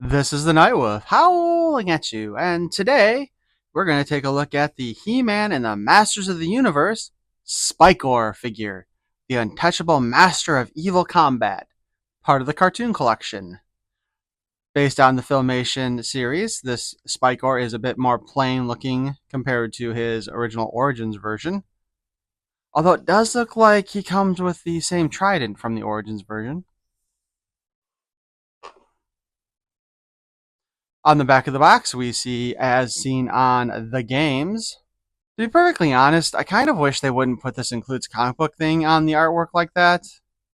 This is the Nightwolf howling at you, and today we're going to take a look at the He-Man and the Masters of the Universe Spikor figure, the Untouchable Master of Evil Combat, part of the cartoon collection. Based on the Filmation series, this Spikor is a bit more plain looking compared to his original Origins version, although it does look like he comes with the same trident from the Origins version. On the back of the box, we see as seen on the games. To be perfectly honest, I kind of wish they wouldn't put this includes comic book thing on the artwork like that.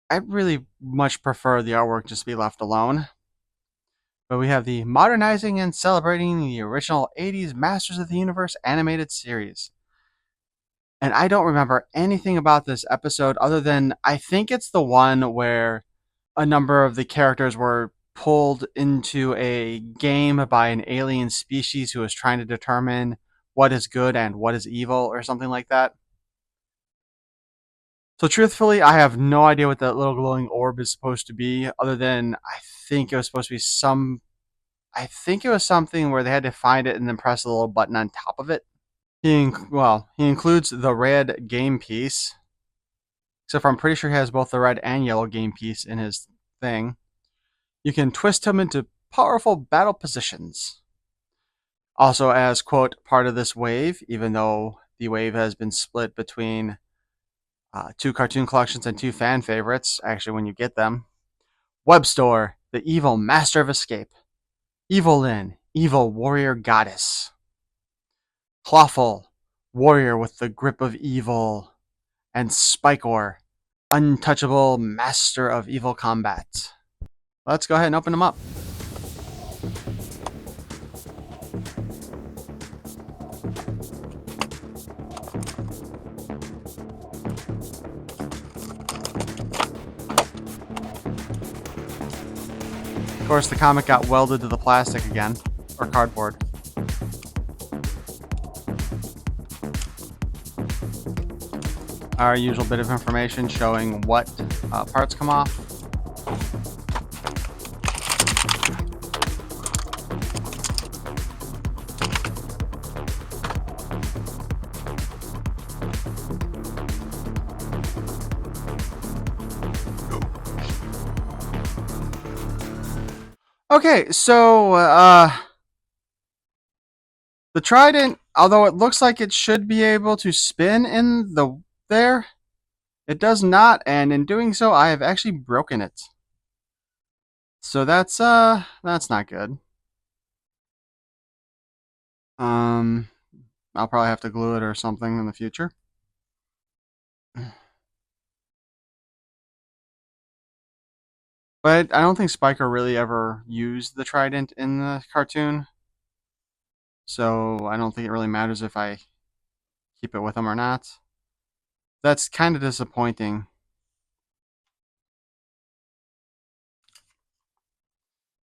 I'd really much prefer the artwork just be left alone. But we have the modernizing and celebrating the original 80s Masters of the Universe animated series. And I don't remember anything about this episode other than I think it's the one where a number of the characters were pulled into a game by an alien species who is trying to determine what is good and what is evil or something like that. So truthfully, I have no idea what that little glowing orb is supposed to be, other than I think it was supposed to be I think it was something where they had to find it and then press a little button on top of it. He includes the red game piece, except for I'm pretty sure he has both the red and yellow game piece in his thing. You can twist him into powerful battle positions. Also, as, quote, part of this wave, even though the wave has been split between two cartoon collections and two fan favorites, actually, when you get them. Webstore, the evil master of escape. Evelyn, evil warrior goddess. Clawful, warrior with the grip of evil. And Spikor, untouchable master of evil combat. Let's go ahead and open them up. Of course, the comic got welded to the plastic again, or cardboard. Our usual bit of information showing what parts come off. Okay, so the trident, although it looks like it should be able to spin in the there, it does not, and in doing so, I have actually broken it. So that's not good. I'll probably have to glue it or something in the future. But I don't think Spikor really ever used the trident in the cartoon. So I don't think it really matters if I keep it with him or not. That's kind of disappointing.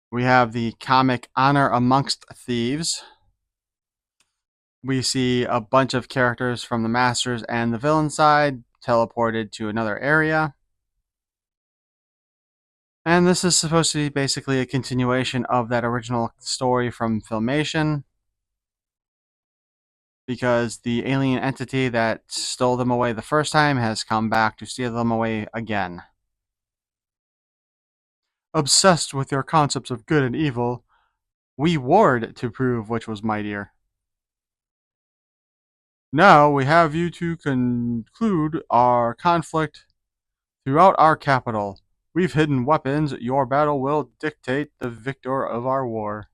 We have the comic Honor Amongst Thieves. We see a bunch of characters from the Masters and the villain side teleported to another area. And this is supposed to be basically a continuation of that original story from Filmation, because the alien entity that stole them away the first time has come back to steal them away again. Obsessed with your concepts of good and evil, we warred to prove which was mightier. Now we have you to conclude our conflict throughout our capital. We've hidden weapons. Your battle will dictate the victor of our war.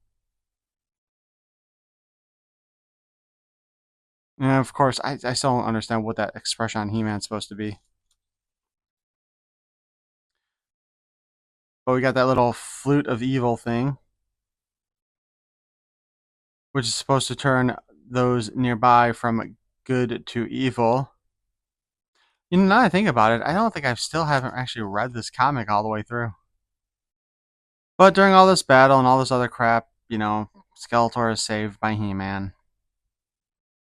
And of course, I still don't understand what that expression on He-Man's supposed to be. But we got that little flute of evil thing, which is supposed to turn those nearby from good to evil. You know, now that I think about it, I don't think I still haven't actually read this comic all the way through. But during all this battle and all this other crap, you know, Skeletor is saved by He-Man.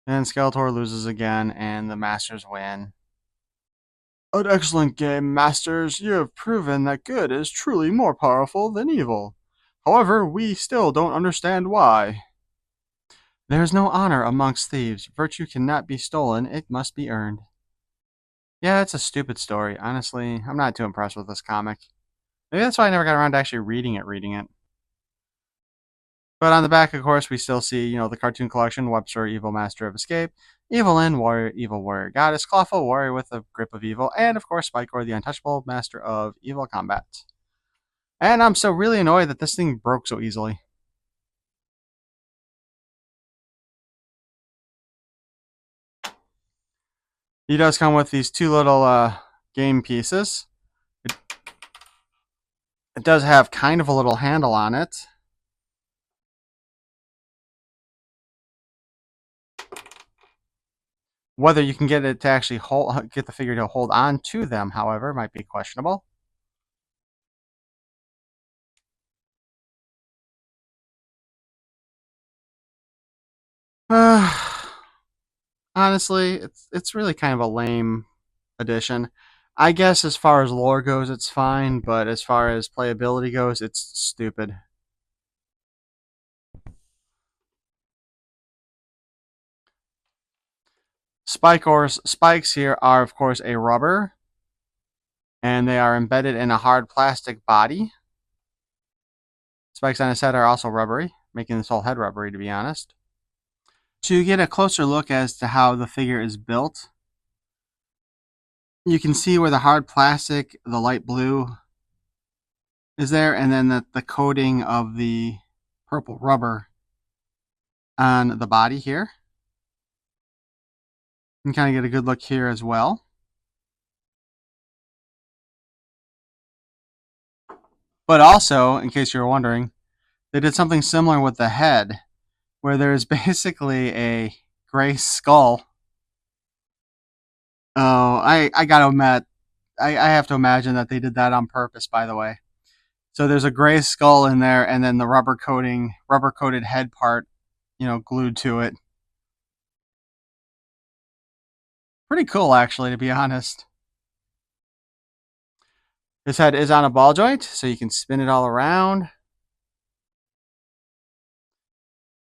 And Skeletor loses again, and the Masters win. An excellent game, Masters. You have proven that good is truly more powerful than evil. However, we still don't understand why. There is no honor amongst thieves. Virtue cannot be stolen, it must be earned. Yeah, it's a stupid story. Honestly, I'm not too impressed with this comic. Maybe that's why I never got around to actually reading it. But on the back, of course, we still see, the cartoon collection, Webster, Evil Master of Escape, Evil End, Warrior, Evil Warrior Goddess, Clawful Warrior with a Grip of Evil, and of course, Spikor, the Untouchable Master of Evil Combat. And I'm so really annoyed that this thing broke so easily. He does come with these two little game pieces. It does have kind of a little handle on it. Whether you can get it to actually get the figure to hold on to them, however, might be questionable. Honestly, it's really kind of a lame addition. I guess as far as lore goes, it's fine, but as far as playability goes, it's stupid. Spikor's spikes here are, of course, a rubber, and they are embedded in a hard plastic body. Spikes on his head are also rubbery, making this whole head rubbery, to be honest. To get a closer look as to how the figure is built, you can see where the hard plastic, the light blue, is there, and then the coating of the purple rubber on the body here. You can kind of get a good look here as well. But also, in case you were wondering, they did something similar with the head, where there's basically a gray skull. Oh, I gotta admit, I have to imagine that they did that on purpose, by the way. So there's a gray skull in there, and then the rubber coated head part, glued to it. Pretty cool, actually, to be honest. This head is on a ball joint, so you can spin it all around.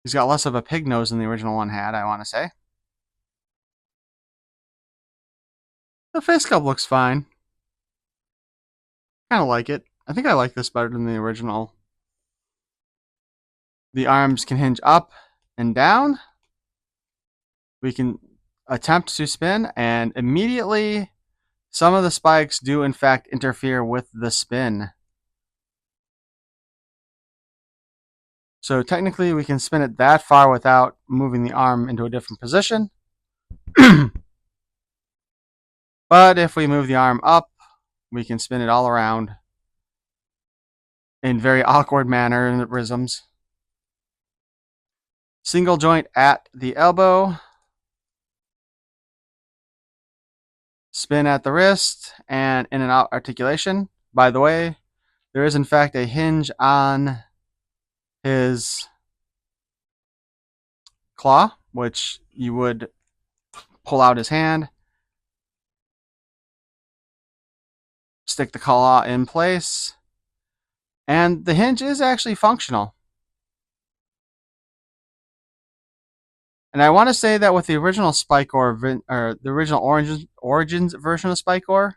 He's got less of a pig nose than the original one had, I want to say. The face sculpt looks fine. Kind of like it. I think I like this better than the original. The arms can hinge up and down. We can attempt to spin, and immediately some of the spikes do in fact interfere with the spin. So technically we can spin it that far without moving the arm into a different position. But if we move the arm up, we can spin it all around in very awkward mannerisms. Single joint at the elbow, spin at the wrist, and in and out articulation. By the way, there is in fact a hinge on his claw, which you would pull out his hand, stick the claw in place, and the hinge is actually functional. And I want to say that with the original Spikor, or the original Origins version of Spikor,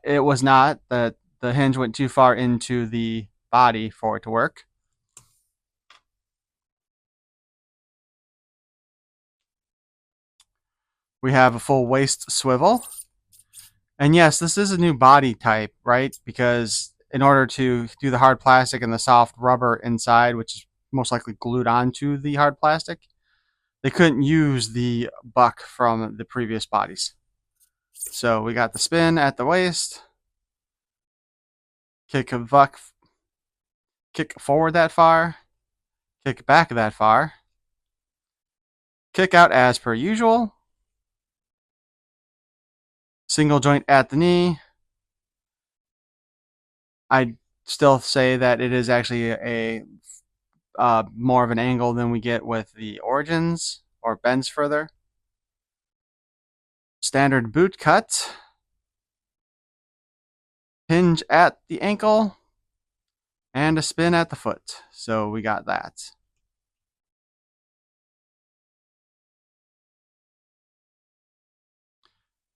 it was not that the hinge went too far into the body for it to work. We have a full waist swivel. And yes, this is a new body type, right? Because in order to do the hard plastic and the soft rubber inside, which is most likely glued onto the hard plastic, they couldn't use the buck from the previous bodies. So we got the spin at the waist, kick a buck, kick forward that far, kick back that far, kick out as per usual, single joint at the knee. I still say that it is actually a more of an angle than we get with the Origins, or bends further. Standard boot cut. Hinge at the ankle. and a spin at the foot. So we got that.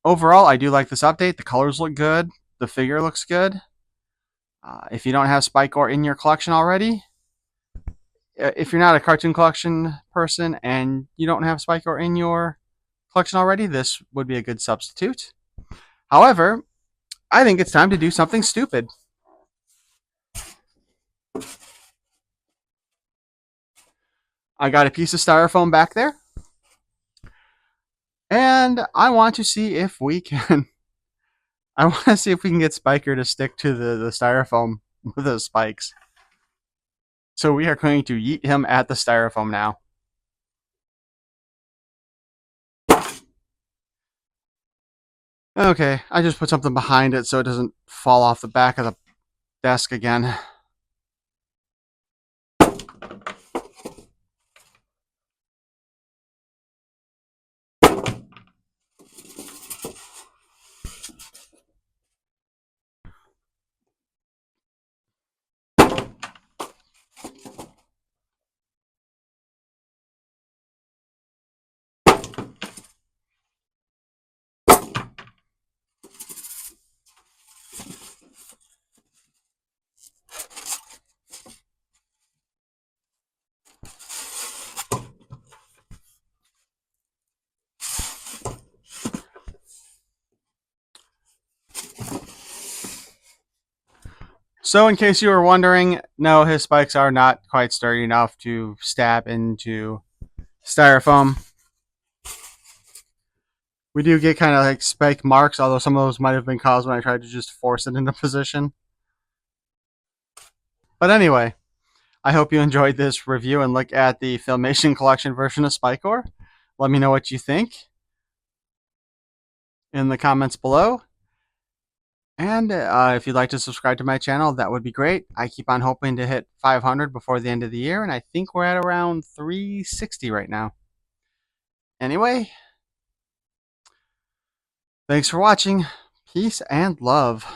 Overall, I do like this update. The colors look good. The figure looks good. If you don't have Spikor in your collection already, if you're not a cartoon collection person and you don't have Spikor in your collection already, this would be a good substitute. However, I think it's time to do something stupid. I got a piece of styrofoam back there, and I want to see if we can. I want to see if we can get Spikor to stick to the styrofoam with those spikes. So we are going to yeet him at the styrofoam now. Okay, I just put something behind it so it doesn't fall off the back of the desk again. So in case you were wondering, no, his spikes are not quite sturdy enough to stab into styrofoam. We do get kind of like spike marks, although some of those might have been caused when I tried to just force it into position. But anyway, I hope you enjoyed this review and look at the Filmation Collection version of Spikor. Let me know what you think in the comments below. And if you'd like to subscribe to my channel, that would be great. I keep on hoping to hit 500 before the end of the year, and I think we're at around 360 right now. Anyway, thanks for watching. Peace and love.